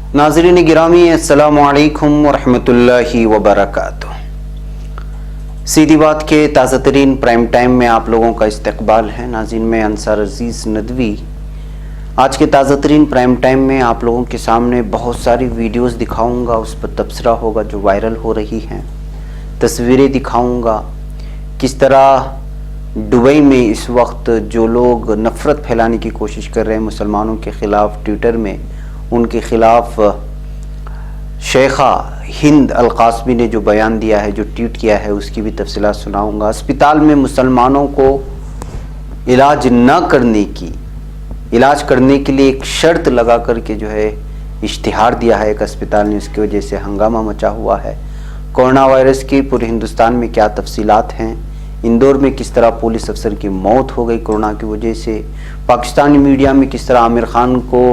नाज़रीन गिरामी अस्सलामु अलैकुम वरहमतुल्लाहि वबरकातुह। सीधी बात के ताज़ा तरीन प्राइम टाइम में आप लोगों का इस्तकबाल है। नाज़रीन मैं अंसार अजीज़ नदवी आज के ताज़ा तरीन प्राइम टाइम में आप लोगों के सामने बहुत सारी वीडियोस दिखाऊंगा, उस पर तबसरा होगा जो वायरल हो रही हैं, तस्वीरें दिखाऊंगा किस तरह दुबई में इस वक्त जो लोग नफ़रत फैलाने की कोशिश कर रहे हैं मुसलमानों के ख़िलाफ़, ट्विटर में उनके ख़िलाफ़ शेखा हिंद अल-कासमी ने जो बयान दिया है, जो ट्वीट किया है, उसकी भी तफसीलात सुनाऊंगा। अस्पताल में मुसलमानों को इलाज करने के लिए एक शर्त लगा करके जो है इश्तिहार दिया है एक अस्पताल ने, उसकी वजह से हंगामा मचा हुआ है। कोरोना वायरस की पूरे हिंदुस्तान में क्या तफसीलात हैं, इंदौर में किस तरह पुलिस अफसर की मौत हो गई कोरोना की वजह से, पाकिस्तानी मीडिया में किस तरह आमिर खान को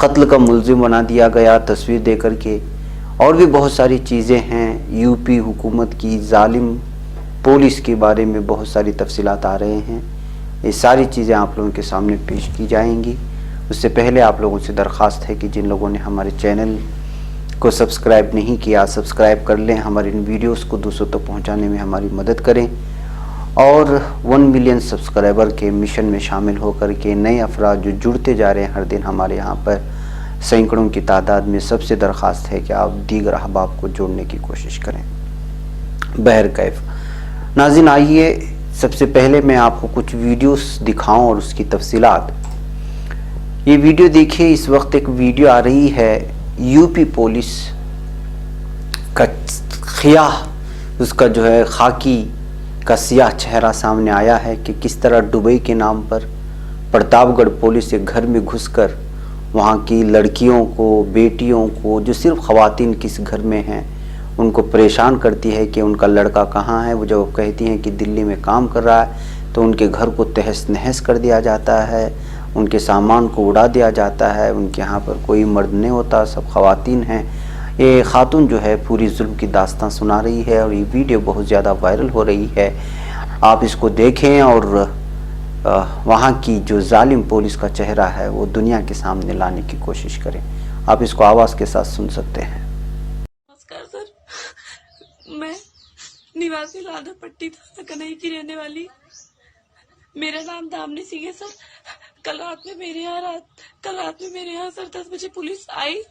कत्ल का मुल्जिम बना दिया गया तस्वीर दे करके, और भी बहुत सारी चीज़ें हैं। यूपी हुकूमत की जालिम पुलिस के बारे में बहुत सारी तफसीलात आ रहे हैं। ये सारी चीज़ें आप लोगों के सामने पेश की जाएंगी। उससे पहले आप लोगों से दरख्वास्त है कि जिन लोगों ने हमारे चैनल को सब्सक्राइब नहीं किया, सब्सक्राइब कर लें। हमारे इन वीडियोस को दूसरों तक पहुंचाने में हमारी मदद करें और 1 मिलियन सब्सक्राइबर के मिशन में शामिल होकर के नए अफराद जो जुड़ते जा रहे हैं हर दिन हमारे यहाँ पर सैकड़ों की तादाद में, सबसे दरख्वास्त है कि आप दीगर अहबाब को जोड़ने की कोशिश करें। बहरकैफ नाज़रीन, आइए सबसे पहले मैं आपको कुछ वीडियोस दिखाऊं और उसकी तफसीलात। ये वीडियो देखिए। इस वक्त एक वीडियो आ रही है यूपी पुलिस का खियाह, उसका जो है खाकी का सियाह चेहरा सामने आया है कि किस तरह दुबई के नाम पर प्रतापगढ़ पुलिस एक घर में घुसकर वहाँ की लड़कियों को, बेटियों को, जो सिर्फ ख़वातीन किस घर में हैं, उनको परेशान करती है कि उनका लड़का कहाँ है। वो जब कहती हैं कि दिल्ली में काम कर रहा है तो उनके घर को तहस नहस कर दिया जाता है, उनके सामान को उड़ा दिया जाता है। उनके यहाँ पर कोई मर्द नहीं होता, सब ख़वातीन हैं। ये खातून जो है पूरी जुल्म की दास्तान सुना रही है और ये वीडियो बहुत ज़्यादा वायरल हो रही है। आप इसको देखें और वहाँ की जो जालिम पुलिस का चेहरा है वो दुनिया के सामने लाने की कोशिश करें। आप इसको आवाज़ के साथ सुन सकते हैं। नमस्कार सर, मैं निवासी लादा पट्टी थाना कन्हई की रहने वाली। मेरा नाम दामनी सिंह है सर। कल रात में मेरे यहाँ सर 10 बजे पुलिस आई।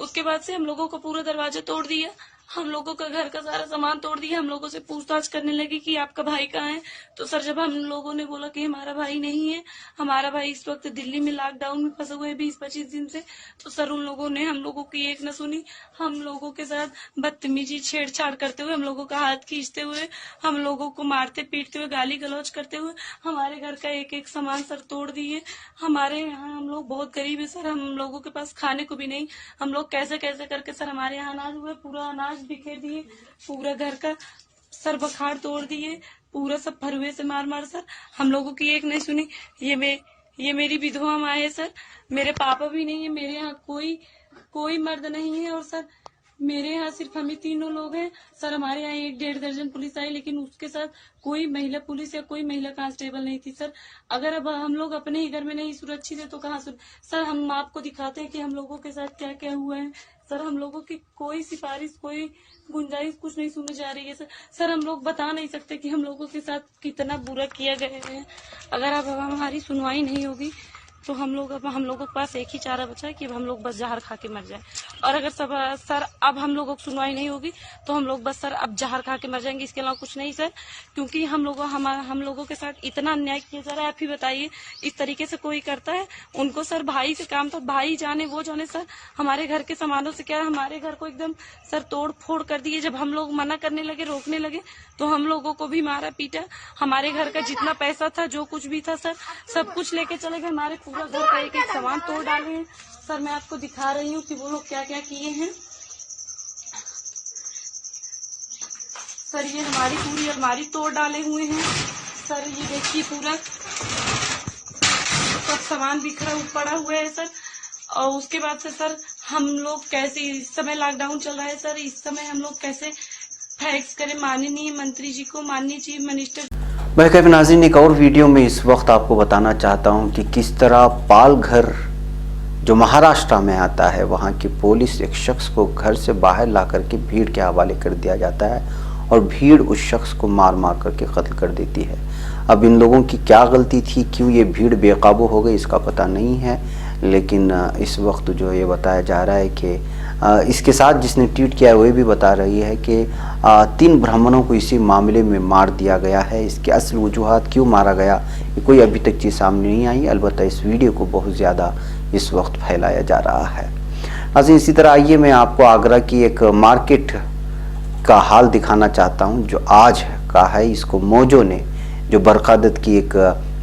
उसके बाद से हम लोगों का पूरा दरवाजा तोड़ दिया, हम लोगों का घर का सारा सामान तोड़ दिया। हम लोगों से पूछताछ करने लगी कि आपका भाई कहाँ है। तो सर जब हम लोगों ने बोला कि हमारा भाई नहीं है, हमारा भाई इस वक्त दिल्ली में लॉकडाउन में फंसे हुए 20-25 दिन से, तो सर उन लोगों ने हम लोगों की एक न सुनी। हम लोगों के साथ बदतमीजी, छेड़छाड़ करते हुए, हम लोगों का हाथ खींचते हुए, हम लोगों को मारते पीटते हुए, गाली गलौज करते हुए हमारे घर का एक एक सामान सर तोड़ दिए। हमारे यहाँ हम लोग बहुत गरीब है सर, हम लोगों के पास खाने को भी नहीं। हम लोग कैसे कैसे करके सर हमारे यहाँ अनाज हुए, पूरा अनाज बिखेर दिए, पूरा घर का सर बखाड़ तोड़ दिए, पूरा सब फरुए से मार मार सर हम लोगों की एक नहीं सुनी। ये मेरी विधवा माँ है सर, मेरे पापा भी नहीं है, मेरे यहाँ कोई मर्द नहीं है और सर मेरे यहाँ सिर्फ हम ही तीनों लोग हैं सर। हमारे यहाँ 1-1.5 दर्जन पुलिस आई, लेकिन उसके साथ कोई महिला पुलिस या कोई महिला कांस्टेबल नहीं थी सर। अगर अब हम लोग अपने ही घर में नहीं सुरक्षित है तो कहाँ सर हम आपको दिखाते हैं कि हम लोगों के साथ क्या क्या हुआ है सर। हम लोगों की कोई सिफारिश, कोई गुंजाइश कुछ नहीं सुने जा रही है सर हम लोग बता नहीं सकते कि हम लोगों के साथ कितना बुरा किया गया है। अगर अब हमारी सुनवाई नहीं होगी तो हम लोगों के पास एक ही चारा बचा है कि हम लोग बस जहर खा के मर जाए। और अगर सर अब हम लोगों की सुनवाई नहीं होगी तो हम लोग बस सर अब जहर खा के मर जाएंगे, इसके अलावा कुछ नहीं सर। क्योंकि हम लोगों के साथ इतना अन्याय किया जा रहा है। आप ही बताइए, इस तरीके से कोई करता है? उनको सर भाई से काम था, भाई जाने वो जाने सर हमारे घर के सामानों से क्या, हमारे घर को एकदम सर तोड़ फोड़ कर दिए। जब हम लोग मना करने लगे, रोकने लगे, तो हम लोगों को भी मारा पीटा। हमारे घर का जितना पैसा था, जो कुछ भी था सर सब कुछ लेके चले गए। हमारे पूरा घर का एक एक सामान तोड़ डाले हैं सर। मैं आपको दिखा रही हूँ कि वो लोग क्या क्या किए हैं सर। ये हमारी पूरी अलमारी तोड़ डाले हुए हैं सर। ये देखिए पूरा सब सामान बिखरा पड़ा हुआ है सर। और उसके बाद से सर हम लोग कैसे, इस समय लॉकडाउन चल रहा है सर, इस समय हम लोग कैसे फैक्स करें माननीय मंत्री जी को, माननीय चीफ मिनिस्टर। बहरकैफ नाज़रीन, एक और वीडियो में इस वक्त आपको बताना चाहता हूं कि किस तरह पाल घर जो महाराष्ट्र में आता है, वहाँ की पुलिस एक शख्स को घर से बाहर ला करके भीड़ के हवाले कर दिया जाता है और भीड़ उस शख्स को मार मार करके कत्ल कर देती है। अब इन लोगों की क्या गलती थी, क्यों ये भीड़ बेकाबू हो गई, इसका पता नहीं है, लेकिन इस वक्त जो ये बताया जा रहा है कि इसके साथ जिसने ट्वीट किया है वही भी बता रही है कि 3 ब्राह्मणों को इसी मामले में मार दिया गया है। इसके असल वजूहात क्यों मारा गया ये कोई अभी तक चीज़ सामने नहीं आई, अलबत्ता इस वीडियो को बहुत ज़्यादा इस वक्त फैलाया जा रहा है। नाज़रीन, इसी तरह आइए मैं आपको आगरा की एक मार्केट का हाल दिखाना चाहता हूँ जो आज का है। इसको मोजो ने, जो बरकादत की एक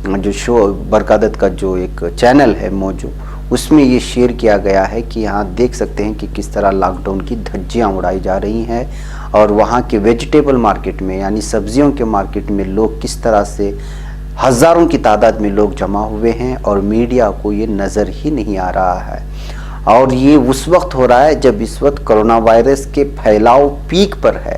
जो शो, बरकादत का जो एक चैनल है मोजो, उसमें ये शेयर किया गया है कि यहाँ देख सकते हैं कि किस तरह लॉकडाउन की धज्जियाँ उड़ाई जा रही हैं और वहाँ के वेजिटेबल मार्केट में यानी सब्जियों के मार्केट में लोग किस तरह से हज़ारों की तादाद में लोग जमा हुए हैं और मीडिया को ये नज़र ही नहीं आ रहा है। और ये उस वक्त हो रहा है जब इस वक्त कोरोना वायरस के फैलाव पीक पर है।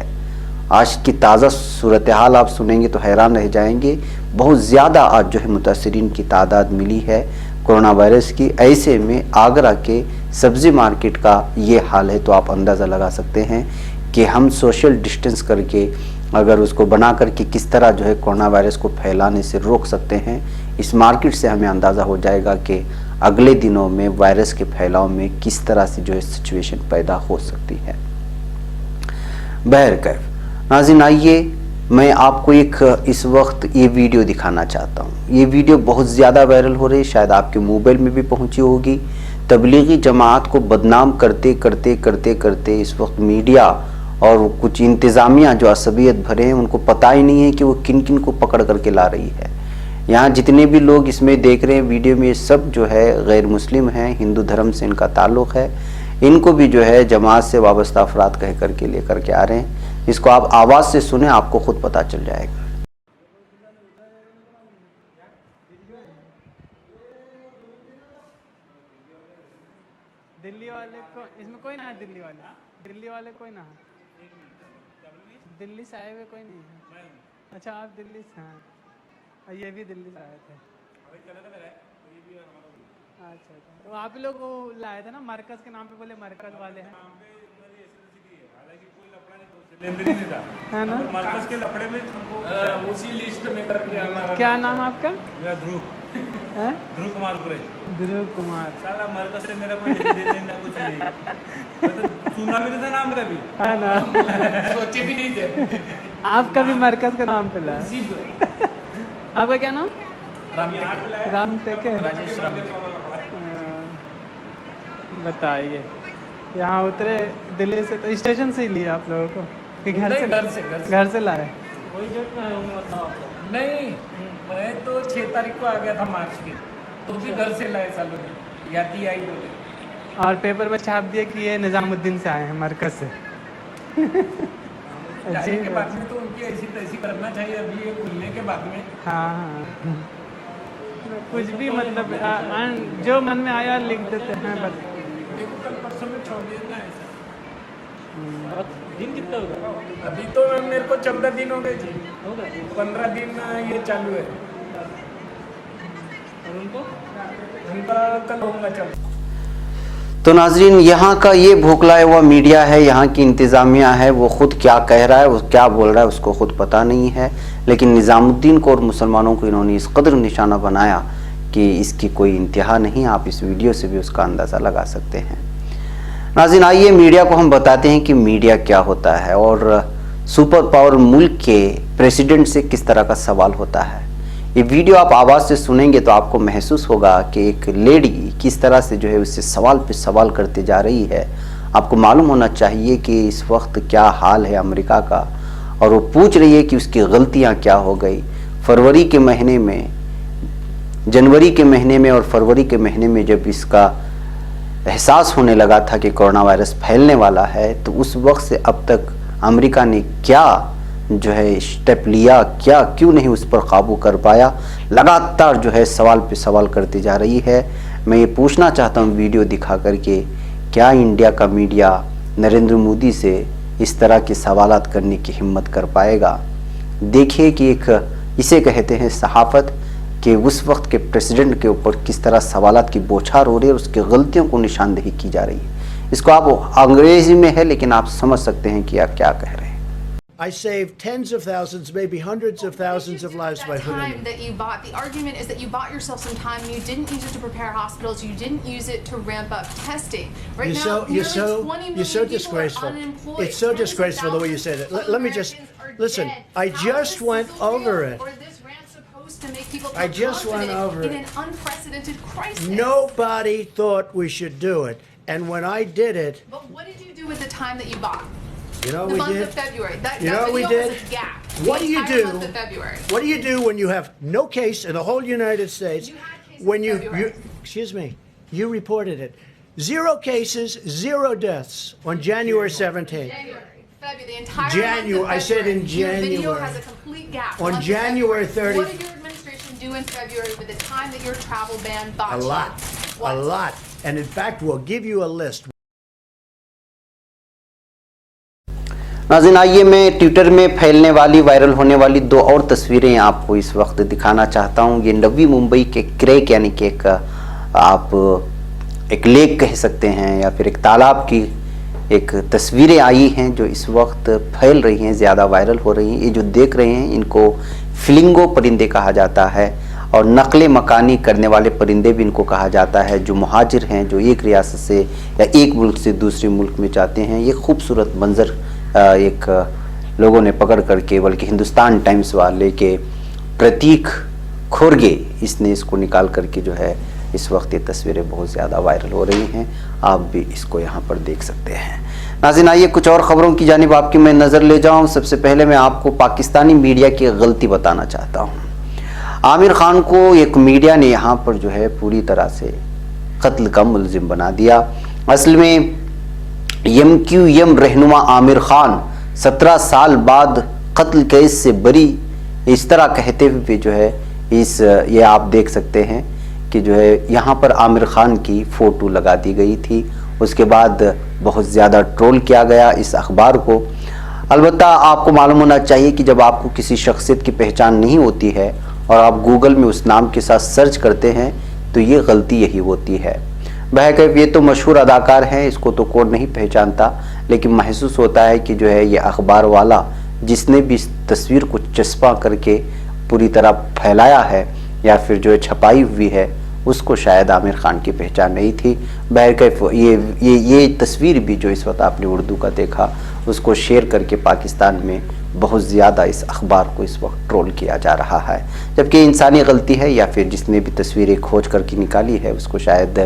आज की ताज़ा सूरत हाल आप सुनेंगे तो हैरान रह जाएंगे। बहुत ज़्यादा आज जो है मुतासरीन की तादाद मिली है कोरोना वायरस की। ऐसे में आगरा के सब्ज़ी मार्केट का ये हाल है तो आप अंदाज़ा लगा सकते हैं कि हम सोशल डिस्टेंस करके अगर उसको बना करके किस तरह जो है कोरोना वायरस को फैलाने से रोक सकते हैं। इस मार्केट से हमें अंदाज़ा हो जाएगा कि अगले दिनों में वायरस के फैलाव में किस तरह से जो है सिचुएशन पैदा हो सकती है। बहरकैफ नाज़रीन, आइए मैं आपको एक इस वक्त ये वीडियो दिखाना चाहता हूँ। ये वीडियो बहुत ज़्यादा वायरल हो रही है, शायद आपके मोबाइल में भी पहुँची होगी। तबलीगी जमात को बदनाम करते करते करते करते इस वक्त मीडिया और कुछ इंतज़ामिया जो असबियत भरे हैं उनको पता ही नहीं है कि वो किन किन को पकड़ करके ला रही है। यहाँ जितने भी लोग इसमें देख रहे हैं वीडियो में, ये सब जो है गैर मुस्लिम हैं, हिंदू धर्म से इनका ताल्लुक़ है। इनको भी जो है जमात से वाबस्ता अफराद कह करके लेकर के आ रहे हैं। इसको आप आवाज़ से सुने, आपको खुद पता चल जाएगा। दिल्ली वाले को इसमें कोई ना है, दिल्ली वाले कोई ना है, दिल्ली से आए हुए कोई नहीं है। अच्छा, आप दिल्ली से हैं, ये भी दिल्ली से आए थे। अच्छा, तो आप लोग वो लाए थे ना मरकज के नाम पे, बोले मरकज वाले हैं, है ना? मरकज के लफड़े में उसी लिस्ट में करके आना। क्या नाम आपका? मेरा ध्रुव कुमार पुरे। ध्रुव कुमार। साला मरकज से मेरा कोई लेना कुछ नहीं। मैं तो सुना भी नहीं था नाम कभी, है ना? सोचे भी नहीं थे। आपका भी मरकज का नाम पे लाया। आपका क्या नाम? राम टेके। बताइए, यहाँ उतरे दिल्ली से तो स्टेशन से ही लिया आप लोगों को कि घर से लाए? नहीं, मैं तो 6 तारीख को आ गया था मार्च की, तो भी घर से लाए सालों ने, यादी आई बोले। और पेपर में छाप दिया कि ये निजामुद्दीन से आए हैं मरकज से। जाने के बाद में तो उनकी ऐसी तैसी करना चाहिए, अभी ये खुलने के बाद में। हाँ, कुछ भी मतलब जो मन में आया लिख देते हैं बस। देखो कल परसों में छोड़ देना है सर। दिन कितना होगा? अभी तो मेरे को 14 दिन हो गए जी। 15 दिन ये चालू है। और उनका कल होगा चालू। तो नाजरीन, यहाँ का ये भोखलाया हुआ मीडिया है, यहाँ की इंतज़ामिया है, वो खुद क्या कह रहा है, वो क्या बोल रहा है उसको खुद पता नहीं है। लेकिन निज़ामुद्दीन को और मुसलमानों को इन्होंने इस कदर निशाना बनाया कि इसकी कोई इंतहा नहीं। आप इस वीडियो से भी उसका अंदाज़ा लगा सकते हैं। नाज़रीन, आइए मीडिया को हम बताते हैं कि मीडिया क्या होता है और सुपर पावर मुल्क के प्रेसिडेंट से किस तरह का सवाल होता है। ये वीडियो आप आवाज़ से सुनेंगे तो आपको महसूस होगा कि एक लेडी किस तरह से जो है उससे सवाल पे सवाल करते जा रही है। आपको मालूम होना चाहिए कि इस वक्त क्या हाल है अमेरिका का, और वो पूछ रही है कि उसकी गलतियां क्या हो गई। फरवरी के महीने में, जनवरी के महीने में और फरवरी के महीने में जब इसका एहसास होने लगा था कि कोरोना वायरस फैलने वाला है, तो उस वक्त से अब तक अमेरिका ने क्या जो है स्टेप लिया, क्या क्यों नहीं उस पर काबू कर पाया। लगातार जो है सवाल पे सवाल करती जा रही है। मैं ये पूछना चाहता हूँ वीडियो दिखा करके, क्या इंडिया का मीडिया नरेंद्र मोदी से इस तरह के सवालात करने की हिम्मत कर पाएगा। देखिए कि एक इसे कहते हैं सहाफ़त, कि उस वक्त के प्रेसिडेंट के ऊपर किस तरह सवालात की बौछार हो रही है और उसकी गलतियों को निशानदेही की जा रही है। इसको आप अंग्रेजी में है लेकिन आप समझ सकते हैं कि आप क्या कह रहे हैं। I saved tens of thousands, maybe hundreds of thousands of lives by putting time it. that you bought. The argument is that you bought yourself some time and you didn't use it to prepare hospitals. You didn't use it to ramp up testing. Right You're now, so nearly 20 million you're so people disgraceful. are unemployed. It's so Tens of disgraceful the way you thousands said it. of Let me just Americans are listen. dead. I How just is this went still over real? it. Or is this rant supposed to make people I feel just went confident over in it. an unprecedented crisis? Nobody thought we should do it, and when I did it, But what did you do with the time that you bought? you know The we month did. of February. That, You know that what we video did? was a gap. What The do you entire do? month of February. What do you do when you have no case in the whole United States? You had cases When in you February. excuse me, you reported it. 0 cases, 0 deaths on January 17th. January, February, the entire January, month of I said in February. Your video January. has a complete gap. On month of January February. 30th. What did your administration do in February with the time that your travel ban bought A you? lot, What? a lot. And in fact, we'll give you a list. नाज़रीन, आइए मैं Twitter में फैलने वाली viral होने वाली 2 और तस्वीरें आपको इस वक्त दिखाना चाहता हूं। ये नवी मुंबई के क्रैक यानी कि आप एक लेक कह सकते हैं या फिर एक तालाब की एक तस्वीरें आई हैं जो इस वक्त फैल रही हैं, ज़्यादा वायरल हो रही हैं। ये जो देख रहे हैं इनको फ्लिंगो परिंदे कहा जाता है और नकले मकानी करने वाले परिंदे भी इनको कहा जाता है, जो मुहाजिर हैं, जो एक रियासत से या एक मुल्क से दूसरे मुल्क में जाते हैं। ये खूबसूरत मंजर एक लोगों ने पकड़ करके, बल्कि हिंदुस्तान टाइम्स वाले के प्रतीक खोरगे इसने इसको निकाल करके जो है इस वक्त ये तस्वीरें बहुत ज़्यादा वायरल हो रही हैं। आप भी इसको यहाँ पर देख सकते हैं। नाज़रीन, आइए कुछ और ख़बरों की जानिब आपकी मैं नज़र ले जाऊँ। सबसे पहले मैं आपको पाकिस्तानी मीडिया की गलती बताना चाहता हूँ। आमिर खान को एक मीडिया ने यहाँ पर जो है पूरी तरह से कत्ल का मुलजिम बना दिया। असल में MQM रहनुमा आमिर खान 17 साल बाद कत्ल केस से बरी, इस तरह कहते हुए जो है ये आप देख सकते हैं कि जो है यहाँ पर आमिर खान की फ़ोटो लगा दी गई थी। उसके बाद बहुत ज़्यादा ट्रोल किया गया इस अखबार को। अलबत्ता आपको मालूम होना चाहिए कि जब आपको किसी शख्सियत की पहचान नहीं होती है और आप गूगल में उस नाम के साथ सर्च करते हैं तो ये गलती यही होती है। बहरकैफ ये तो मशहूर अदाकार हैं, इसको तो कौन नहीं पहचानता, लेकिन महसूस होता है कि जो है ये अखबार वाला जिसने भी इस तस्वीर को चस्पा करके पूरी तरह फैलाया है या फिर जो है छपाई हुई है, उसको शायद आमिर खान की पहचान नहीं थी। बहरकैफ ये तस्वीर भी जो इस वक्त आपने उर्दू का देखा, उसको शेयर करके पाकिस्तान में बहुत ज़्यादा इस अखबार को इस वक्त ट्रोल किया जा रहा है, जबकि इंसानी गलती है या फिर जिसने भी तस्वीरें खोज करके निकाली है उसको शायद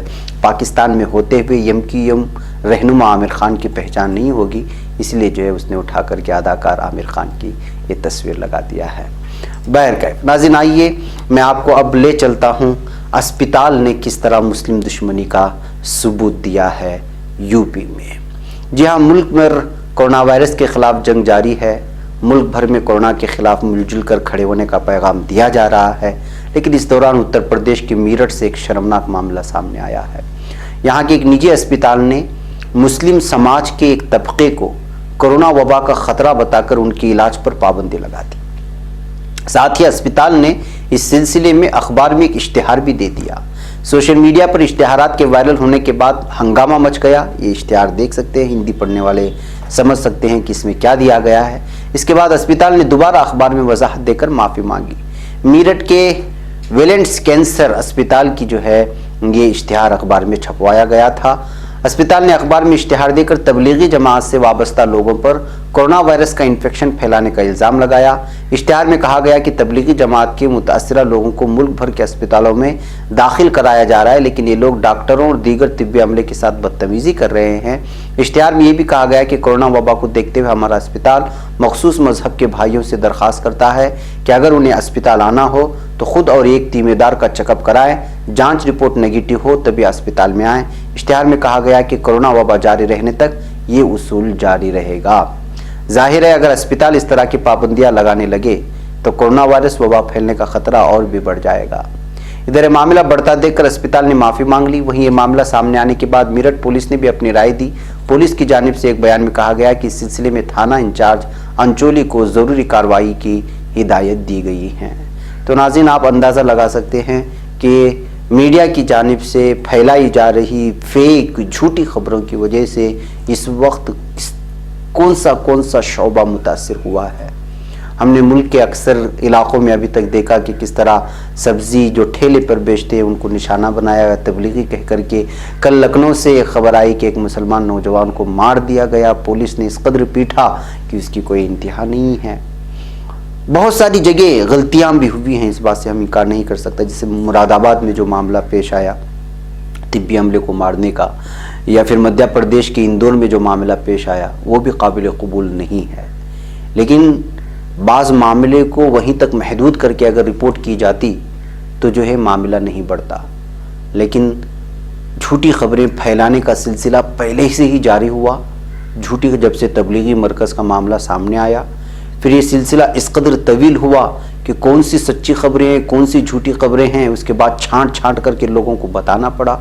पाकिस्तान में होते हुए MQM रहनुमा आमिर खान की पहचान नहीं होगी, इसलिए जो है उसने उठा करके अदाकार आमिर खान की ये तस्वीर लगा दिया है। बहरकैफ नाज़रीन, आइए मैं आपको अब ले चलता हूँ अस्पताल ने किस तरह मुस्लिम दुश्मनी का सबूत दिया है यूपी में। जी हाँ, मुल्क में कोरोना वायरस के खिलाफ जंग जारी है। मुल्क भर में कोरोना के खिलाफ मिलजुल कर खड़े होने का पैगाम दिया जा रहा है, लेकिन इस दौरान उत्तर प्रदेश के मेरठ से एक शर्मनाक मामला सामने आया है। यहाँ के एक निजी अस्पताल ने मुस्लिम समाज के एक तबके को कोरोना वबा का खतरा बताकर उनके इलाज पर पाबंदी लगा दी। साथ ही अस्पताल ने इस सिलसिले में अखबार में एक इश्तिहार भी दे दिया। सोशल मीडिया पर इश्तिहारात के वायरल होने के बाद हंगामा मच गया। ये इश्तिहार देख सकते हैं, हिंदी पढ़ने वाले समझ सकते हैं कि इसमें क्या दिया गया है। इसके बाद अस्पताल ने दोबारा अखबार में वजाहत देकर माफ़ी मांगी। मेरठ के वेलेंट्स कैंसर अस्पताल की जो है ये इश्तिहार अखबार में छपवाया गया था। अस्पताल ने अखबार में इश्तिहार देकर तबलीगी जमात से वाबस्ता लोगों पर कोरोना वायरस का इन्फेक्शन फैलाने का इल्ज़ाम लगाया। इश्तिहार में कहा गया कि तबलीगी जमात के मुतासिरा लोगों को मुल्क भर के अस्पतालों में दाखिल कराया जा रहा है, लेकिन ये लोग डॉक्टरों और दीगर तिब्बी अमले के साथ बदतमीज़ी कर रहे हैं। इश्तिहार में ये भी कहा गया कि कोरोना वबा को देखते हुए हमारा अस्पताल मखसूस मजहब के भाइयों से दरख्वास्त करता है कि अगर उन्हें अस्पताल आना हो तो खुद और एक तीमेदार का चेकअप कराएं, जांच रिपोर्ट नेगेटिव हो तभी अस्पताल में आएं। इश्तिहार में कहा गया कि कोरोना वबा जारी रहने तक ये उसूल जारी रहेगा। जाहिर है अगर अस्पताल इस तरह की पाबंदियां लगाने लगे तो कोरोना वायरस वबा फैलने का खतरा और भी बढ़ जाएगा। इधर ये मामला बढ़ता देखकर अस्पताल ने माफ़ी मांग ली। वहीं ये मामला सामने आने के बाद मेरठ पुलिस ने भी अपनी राय दी। पुलिस की जानिब से एक बयान में कहा गया कि इस सिलसिले में थाना इंचार्ज अंचोली को ज़रूरी कार्रवाई की हिदायत दी गई है। तो नाज़रीन आप अंदाज़ा लगा सकते हैं कि मीडिया की जानिब से फैलाई जा रही फेक झूठी खबरों की वजह से इस वक्त कौन सा शोबा मुतासिर हुआ है। हमने मुल्क के अक्सर इलाक़ों में अभी तक देखा कि किस तरह सब्ज़ी जो ठेले पर बेचते हैं उनको निशाना बनाया गया तबलीगी कह करके। कल लखनऊ से एक खबर आई कि एक मुसलमान नौजवान को मार दिया गया, पुलिस ने इस कदर पीटा कि उसकी कोई इंतहा नहीं है। बहुत सारी जगह गलतियाँ भी हुई हैं, इस बात से हम इनकार नहीं कर सकता। जैसे मुरादाबाद में जो मामला पेश आया तिब्बी अमले को मारने का, या फिर मध्य प्रदेश के इंदौर में जो मामला पेश आया, वो भी काबिल कबूल नहीं है। लेकिन बाज़ मामले को वहीं तक महदूद करके अगर रिपोर्ट की जाती तो जो है मामला नहीं बढ़ता। लेकिन झूठी खबरें फैलाने का सिलसिला पहले से ही जारी हुआ। झूठी जब से तबलीगी मरकज़ का मामला सामने आया, फिर ये सिलसिला इस कदर तवील हुआ कि कौन सी सच्ची खबरें हैं, कौन सी झूठी खबरें हैं, उसके बाद छांट करके लोगों को बताना पड़ा।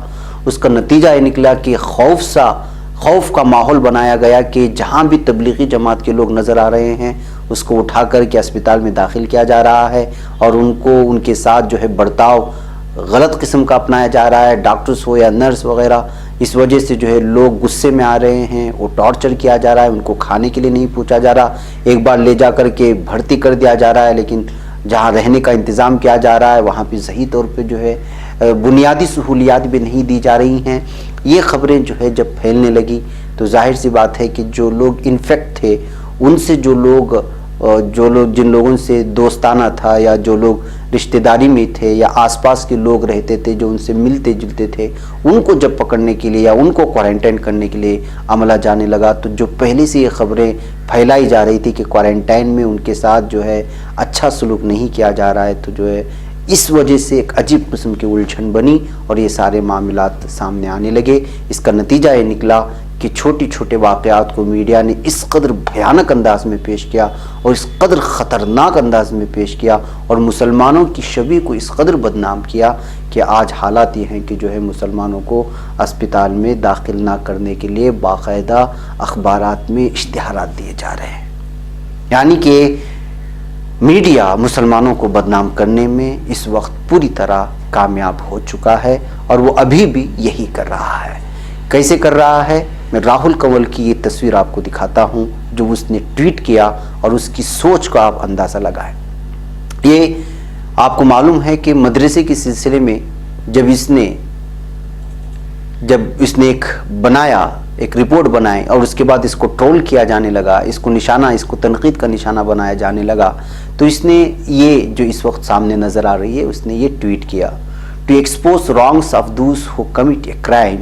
उसका नतीजा ये निकला कि खौफ का माहौल बनाया गया कि जहाँ भी तबलीगी जमात के लोग नज़र आ रहे हैं उसको उठा करके अस्पताल में दाखिल किया जा रहा है और उनके साथ जो है बर्ताव गलत किस्म का अपनाया जा रहा है, डॉक्टर्स हो या नर्स वगैरह। इस वजह से जो है लोग गुस्से में आ रहे हैं, वो टॉर्चर किया जा रहा है, उनको खाने के लिए नहीं पूछा जा रहा। एक बार ले जा करके भर्ती कर दिया जा रहा है, लेकिन जहाँ रहने का इंतज़ाम किया जा रहा है वहाँ पे सही तौर पे जो है बुनियादी सहूलियात भी नहीं दी जा रही हैं। ये खबरें जो है जब फैलने लगी तो जाहिर सी बात है कि जो लोग इन्फेक्ट थे उनसे जिन लोगों से दोस्ताना था या जो लोग रिश्तेदारी में थे या आसपास के लोग रहते थे जो उनसे मिलते जुलते थे, उनको जब पकड़ने के लिए या उनको क्वारंटाइन करने के लिए अमला जाने लगा तो जो पहले से ये खबरें फैलाई जा रही थी कि क्वारंटाइन में उनके साथ जो है अच्छा सलूक नहीं किया जा रहा है, तो जो है इस वजह से एक अजीब किस्म की उलझन बनी और ये सारे मामलात सामने आने लगे। इसका नतीजा ये निकला कि छोटे छोटे वाक़यात को मीडिया ने इस कदर भयानक अंदाज में पेश किया और इस कदर ख़तरनाक अंदाज में पेश किया और मुसलमानों की छवि को इस कदर बदनाम किया कि आज हालात ये हैं कि जो है मुसलमानों को अस्पताल में दाखिल ना करने के लिए बाकायदा अखबारात में इश्तिहारात दिए जा रहे हैं। यानी कि मीडिया मुसलमानों को बदनाम करने में इस वक्त पूरी तरह कामयाब हो चुका है और वो अभी भी यही कर रहा है। कैसे कर रहा है, मैं राहुल कंवल की ये तस्वीर आपको दिखाता हूं जो उसने ट्वीट किया और उसकी सोच का आप अंदाज़ा लगाएं। ये आपको मालूम है कि मदरसे के सिलसिले में जब इसने एक रिपोर्ट बनाई और उसके बाद इसको ट्रोल किया जाने लगा, इसको तनकीद का निशाना बनाया जाने लगा, तो इसने ये जो इस वक्त सामने नज़र आ रही है उसने ये ट्वीट किया, to expose wrongs of those who commit a crime,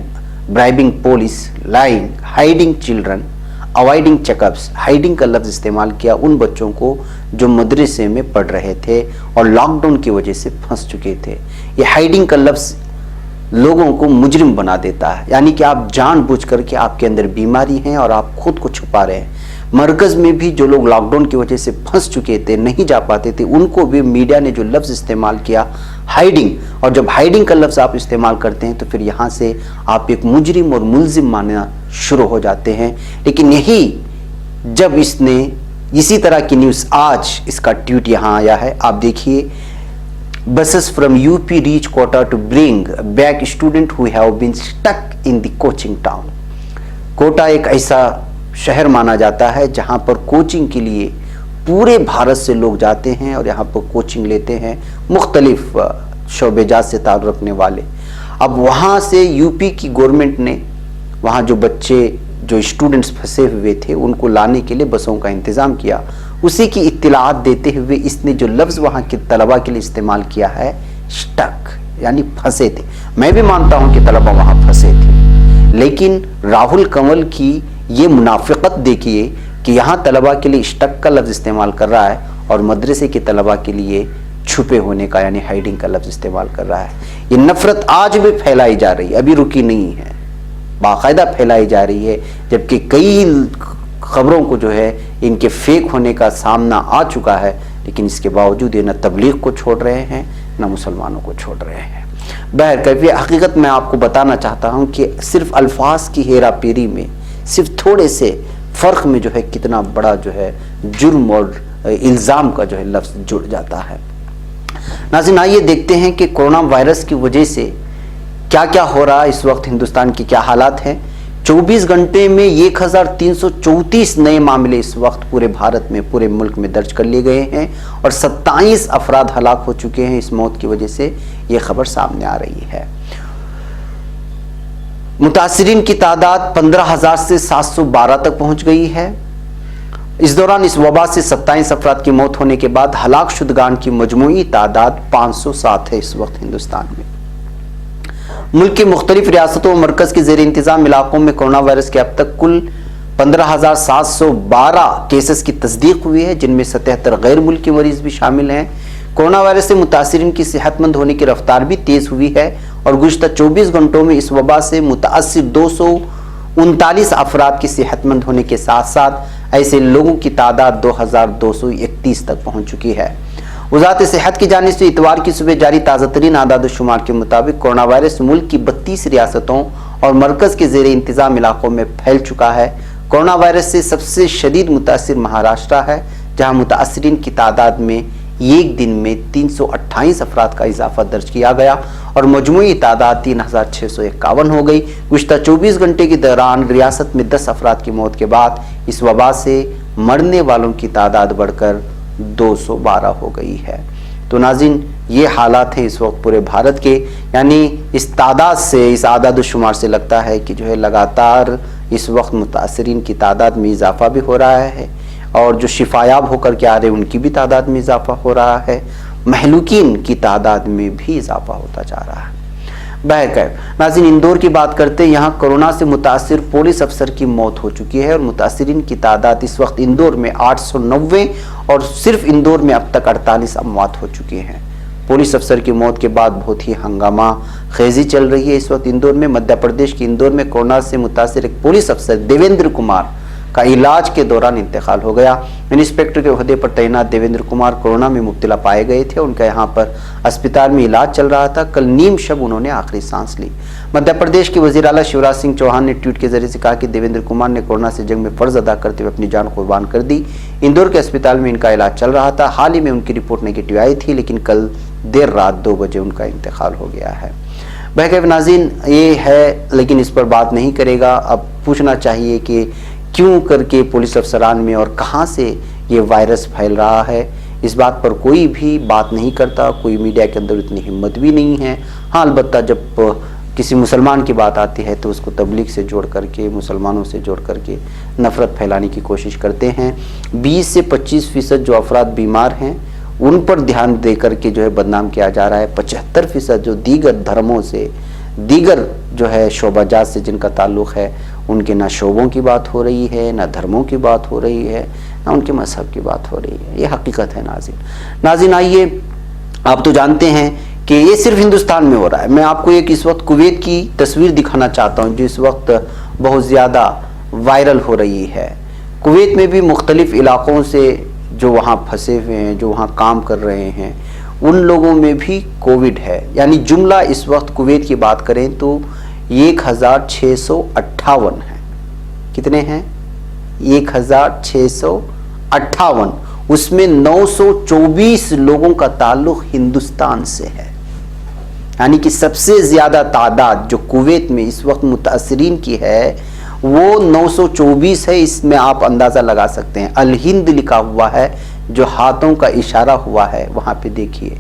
bribing police, lying, hiding children, avoiding checkups. Hiding का लफ्ज़ इस्तेमाल किया उन बच्चों को जो मदरसे में पढ़ रहे थे और लॉकडाउन की वजह से फंस चुके थे। ये हाइडिंग का लफ्ज़ लोगों को मुजरिम बना देता है, यानी कि आप जानबूझ करके आपके अंदर बीमारी है और आप खुद को छुपा रहे हैं। मरकज़ में भी जो लोग लॉकडाउन की वजह से फंस चुके थे, नहीं जा पाते थे, उनको भी मीडिया ने जो लफ्ज़ इस्तेमाल किया हाइडिंग, और जब हाइडिंग का लफ्ज़ आप इस्तेमाल करते हैं तो फिर यहाँ से आप एक मुजरिम और मुल्जिम मानना शुरू हो जाते हैं। लेकिन यही जब इसने इसी तरह की न्यूज़, आज इसका ट्वीट यहाँ आया है, आप देखिए, buses from UP reach Kota to bring back students who have been stuck in the coaching town। Kota एक ऐसा शहर माना जाता है जहां पर कोचिंग के लिए पूरे भारत से लोग जाते हैं और यहाँ पर कोचिंग लेते हैं मुख्तलिफ शोबेजात से ताल्लुक़ रखने वाले। अब वहाँ से यूपी की गवर्नमेंट ने वहाँ जो स्टूडेंट्स फंसे हुए थे उनको लाने के लिए बसों का इंतज़ाम किया। उसी की इत्तलात देते हुए इसने जो लफ्ज़ वहाँ के तलबा के लिए इस्तेमाल किया है, स्टक, यानी फंसे थे। मैं भी मानता हूँ कि तलबा वहाँ फंसे थे, लेकिन राहुल कंवल की ये मुनाफिकत देखिए कि यहाँ तलबा के लिए स्टक का लफ्ज़ इस्तेमाल कर रहा है और मदरसे के तलबा के लिए छुपे होने का यानी हाइडिंग का लफ्ज़ इस्तेमाल कर रहा है। ये नफ़रत आज भी फैलाई जा रही है, अभी रुकी नहीं है, बाकायदा फैलाई जा रही है, जबकि कई खबरों को जो है इनके फेक होने का सामना आ चुका है, लेकिन इसके बावजूद ये न तबलीग को छोड़ रहे हैं न मुसलमानों को छोड़ रहे हैं। बहरकैफ़ हकीकत मैं आपको बताना चाहता हूँ कि सिर्फ अल्फाज की हेरा फेरी में, सिर्फ थोड़े से फ़र्क में जो है कितना बड़ा जो है जुर्म और इल्ज़ाम का जो है लफ्ज़ जुड़ जाता है। नाज़रीन, आइए देखते हैं कि कोरोना वायरस की वजह से क्या क्या हो रहा है, इस वक्त हिंदुस्तान की क्या हालात हैं। 24 घंटे में 1334 नए मामले इस वक्त पूरे भारत में, पूरे मुल्क में दर्ज कर लिए गए हैं और 27 अफराद हलाक हो चुके हैं इस मौत की वजह से, ये खबर सामने आ रही है। मुतासिरीन की तादाद 15,000 से 712 तक पहुंच गई है। इस दौरान इस वबा से 27 अफराद की मौत होने के बाद हलाक शुदगान की मजमूई तादाद 507 है इस वक्त हिंदुस्तान में। मुल्क की मुख्तलिफ रियासतों और मरकज के जेर इंतजाम इलाकों में कोरोना वायरस के अब तक कुल 15,712 केसेस की तस्दीक हुई है, जिनमें 77 गैर मुल्की मरीज भी शामिल हैं। कोरोना वायरस से मुतासिरीन की सेहतमंद होने की रफ्तार भी तेज हुई है और गुज़श्ता 24 घंटों में इस वबा से मुतासिर 239 अफराद की सेहतमंद होने के साथ साथ ऐसे लोगों की तादाद 2,231 तक पहुंच चुकी है। वज़ारत सेहत की जानिब से इतवार की सुबह जारी ताज़ा तरीन आदाद शुमार के मुताबिक कोरोना वायरस मुल्क की 32 रियासतों और मरकज के जेर इंतजाम इलाकों में फैल चुका है। कोरोना वायरस से सबसे शदीद मुतासिर महाराष्ट्र है, जहां मुतासिरीन की तादाद में एक दिन में 328 अफराद का इजाफा दर्ज किया गया और मजमूई तादाद 3,651 हो गई। गुज़श्ता 24 घंटे के दौरान रियासत में 10 अफराद की मौत के बाद इस वबा से मरने वालों की तादाद बढ़कर 212 हो गई है। तो नाज़रीन, ये हालात हैं इस वक्त पूरे भारत के, यानी इस तादाद से, इस आदाद शुमार से लगता है कि जो है लगातार इस वक्त मुतासिरीन की तादाद में इजाफा भी हो रहा है और जो शिफायाब होकर के आ रहे हैं उनकी भी तादाद में इजाफा हो रहा है, महलूकीन की तादाद में भी इजाफा होता जा रहा है। बहरकैफ नाज़रीन, इंदौर की बात करते हैं। यहाँ कोरोना से मुतासिर पुलिस अफसर की मौत हो चुकी है और मुतासिरीन की तादाद इस वक्त इंदौर में 890 और सिर्फ इंदौर में अब तक 48 अमवात हो चुके हैं। पुलिस अफसर की मौत के बाद बहुत ही हंगामा खेजी चल रही है इस वक्त इंदौर में। मध्य प्रदेश के इंदौर में कोरोना से मुतासिर एक पुलिस अफसर देवेंद्र कुमार का इलाज के दौरान इंतकाल हो गया। इंस्पेक्टर के ओहदे पर तैनात देवेंद्र कुमार कोरोना में मुब्तला पाए गए थे। उनका यहाँ पर अस्पताल में इलाज चल रहा था। कल नीम शब उन्होंने आखिरी सांस ली। मध्य प्रदेश के वज़ीर आला शिवराज सिंह चौहान ने ट्वीट के जरिए से कहा कि देवेंद्र कुमार ने कोरोना से जंग में फर्ज अदा करते हुए अपनी जान कुर्बान कर दी। इंदौर के अस्पताल में इनका इलाज चल रहा था। हाल ही में उनकी रिपोर्ट नेगेटिव आई थी, लेकिन कल देर रात 2 बजे उनका इंतकाल हो गया है। बहरकैफ नाज़रीन, ये है, लेकिन इस पर बात नहीं करेगा। अब पूछना चाहिए कि क्यों करके पुलिस अफसरान में और कहां से ये वायरस फैल रहा है, इस बात पर कोई भी बात नहीं करता। कोई मीडिया के अंदर इतनी हिम्मत भी नहीं है। हाँ, अलबत्ता जब किसी मुसलमान की बात आती है तो उसको तबलीग से जोड़ करके, मुसलमानों से जोड़ करके नफ़रत फैलाने की कोशिश करते हैं। 20 से 25% जो अफराद बीमार हैं उन पर ध्यान दे करके जो है बदनाम किया जा रहा है। 75% जो दीगर धर्मों से, दीगर जो है शोबाजात से जिनका ताल्लुक़ है, उनके ना शोबों की बात हो रही है, ना धर्मों की बात हो रही है, ना उनके मजहब की बात हो रही है। ये हकीकत है नाज़रीन। आइए, आप तो जानते हैं कि ये सिर्फ हिंदुस्तान में हो रहा है। मैं आपको एक इस वक्त कुवैत की तस्वीर दिखाना चाहता हूँ जो इस वक्त बहुत ज़्यादा वायरल हो रही है। कुवैत में भी मुख्तलिफ इलाक़ों से जो वहाँ फंसे हुए हैं, जो वहाँ काम कर रहे हैं, उन लोगों में भी कोविड है। यानी जुमला इस वक्त कुवैत की बात करें तो 1658 है। कितने हैं? 1658। उसमें 924 लोगों का ताल्लुक हिंदुस्तान से है। यानी कि सबसे ज्यादा तादाद जो कुवैत में इस वक्त मुतासिरीन की है वो 924 है। इसमें आप अंदाजा लगा सकते हैं। अल हिंद लिखा हुआ है, जो हाथों का इशारा हुआ है वहां पे देखिए।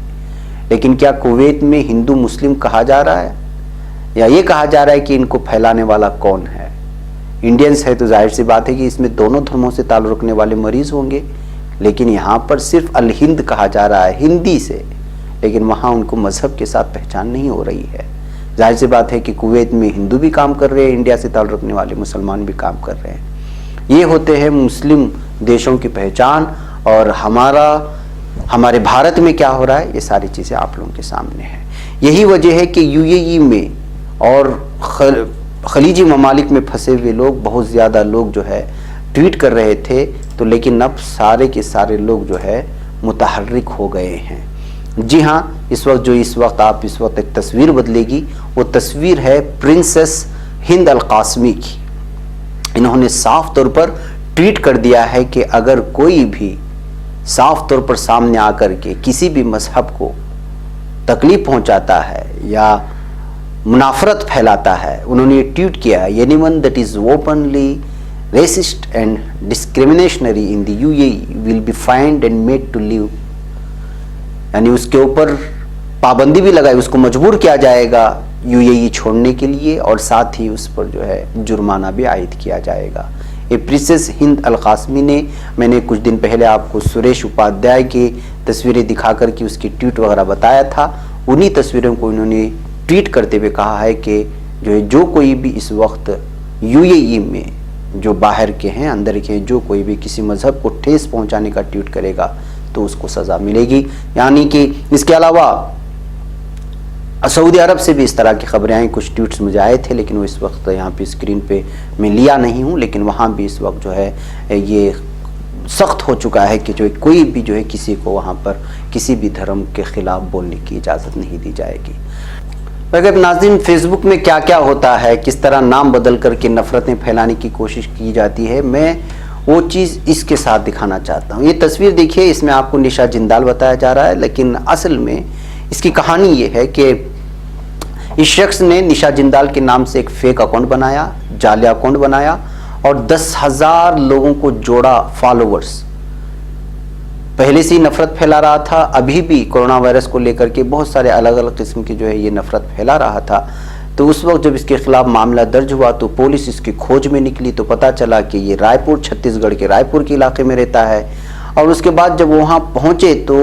लेकिन क्या कुवैत में हिंदू मुस्लिम कहा जा रहा है, या ये कहा जा रहा है कि इनको फैलाने वाला कौन है? इंडियंस है तो जाहिर सी बात है कि इसमें दोनों धर्मों से ताल्लुक रखने वाले मरीज होंगे। लेकिन यहाँ पर सिर्फ अल हिंद कहा जा रहा है हिंदी से, लेकिन वहाँ उनको मजहब के साथ पहचान नहीं हो रही है। जाहिर सी बात है कि कुवैत में हिंदू भी काम कर रहे हैं, इंडिया से ताल्लुक रखने वाले मुसलमान भी काम कर रहे हैं। ये होते हैं मुस्लिम देशों की पहचान। और हमारे भारत में क्या हो रहा है, ये सारी चीज़ें आप लोगों के सामने है। यही वजह है कि यूएई में और खलीजी ममालिक में फंसे हुए लोग, बहुत ज़्यादा लोग जो है ट्वीट कर रहे थे, तो लेकिन अब सारे के सारे लोग जो है मुतहर्रिक हो गए हैं। जी हाँ, इस वक्त आप इस वक्त एक तस्वीर बदलेगी, वो तस्वीर है प्रिंसेस हिंद अल कासमी की। इन्होंने साफ तौर पर ट्वीट कर दिया है कि अगर कोई भी साफ तौर पर सामने आकर के किसी भी मजहब को तकलीफ पहुंचाता है या मुनाफरत फैलाता है, उन्होंने ये ट्वीट किया है, anyone that is openly racist and discriminatory in the UAE will be fined and made to leave, यानी उसके ऊपर पाबंदी भी लगाई, उसको मजबूर किया जाएगा यूएई छोड़ने के लिए और साथ ही उस पर जो है जुर्माना भी आयद किया जाएगा। ये प्रिंसेस हिंद अल कासमी ने, मैंने कुछ दिन पहले आपको सुरेश उपाध्याय की तस्वीरें दिखा कर के उसकी ट्वीट वगैरह बताया था, उन्हीं तस्वीरों को इन्होंने ट्वीट करते हुए कहा है कि जो कोई भी इस वक्त यूएई में जो बाहर के हैं, अंदर के हैं, जो कोई भी किसी मजहब को ठेस पहुंचाने का ट्वीट करेगा तो उसको सज़ा मिलेगी। यानी कि इसके अलावा सऊदी अरब से भी इस तरह की खबरें आई, कुछ ट्वीट्स मुझे आए थे लेकिन वो इस वक्त यहाँ पे स्क्रीन पे मैं लिया नहीं हूँ, लेकिन वहाँ भी इस वक्त जो है ये सख्त हो चुका है कि जो कोई भी जो है किसी को वहाँ पर किसी भी धर्म के खिलाफ बोलने की इजाज़त नहीं दी जाएगी। अगर नाज़रीन, फेसबुक में क्या क्या होता है, किस तरह नाम बदल करके नफ़रतें फैलाने की कोशिश की जाती है, मैं वो चीज़ इसके साथ दिखाना चाहता हूँ। ये तस्वीर देखिए, इसमें आपको निशा जिंदाल बताया जा रहा है, लेकिन असल में इसकी कहानी ये है कि इस शख्स ने निशा जिंदाल के नाम से एक फेक अकाउंट बनाया, जाली अकाउंट बनाया और 10,000 लोगों को जोड़ा फॉलोवर्स। पहले से ही नफरत फैला रहा था, अभी भी कोरोना वायरस को लेकर के बहुत सारे अलग अलग किस्म की जो है ये नफरत फैला रहा था। तो उस वक्त जब इसके खिलाफ मामला दर्ज हुआ तो पुलिस इसकी खोज में निकली तो पता चला कि ये रायपुर, छत्तीसगढ़ के रायपुर के इलाके में रहता है। और उसके बाद जब वहाँ पहुँचे तो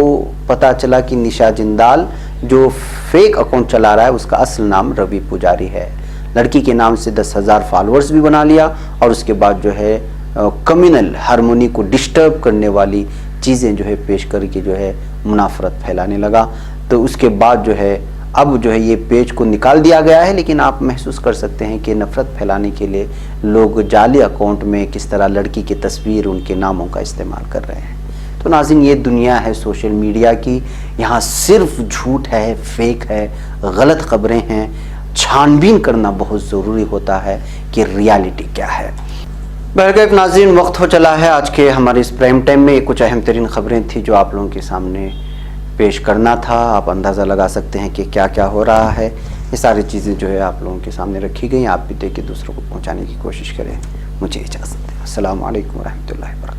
पता चला कि निशा जिंदाल जो फेक अकाउंट चला रहा है उसका असल नाम रवि पुजारी है। लड़की के नाम से 10,000 फॉलोअर्स भी बना लिया और उसके बाद जो है कम्युनल हारमोनी को डिस्टर्ब करने वाली चीज़ें जो है पेश करके जो है मुनाफरत फैलाने लगा। तो उसके बाद जो है अब जो है ये पेज को निकाल दिया गया है, लेकिन आप महसूस कर सकते हैं कि नफ़रत फैलाने के लिए लोग जाली अकाउंट में किस तरह लड़की की तस्वीर, उनके नामों का इस्तेमाल कर रहे हैं। तो नाज़रीन, ये दुनिया है सोशल मीडिया की, यहाँ सिर्फ झूठ है, फेक है, गलत खबरें हैं। छानबीन करना बहुत ज़रूरी होता है कि रियलिटी क्या है। बहरकैफ नाज़रीन, वक्त हो चला है आज के हमारे इस प्राइम टाइम में कुछ अहम तरीन खबरें थी जो आप लोगों के सामने पेश करना था। आप अंदाज़ा लगा सकते हैं कि क्या क्या हो रहा है। ये सारी चीज़ें जो है आप लोगों के सामने रखी गई। आप भी देख के दूसरों को पहुँचाने की कोशिश करें। मुझे इजाज़त दें। अस्सलामु अलैकुम व रहमतुल्लाहि व बरकातहू।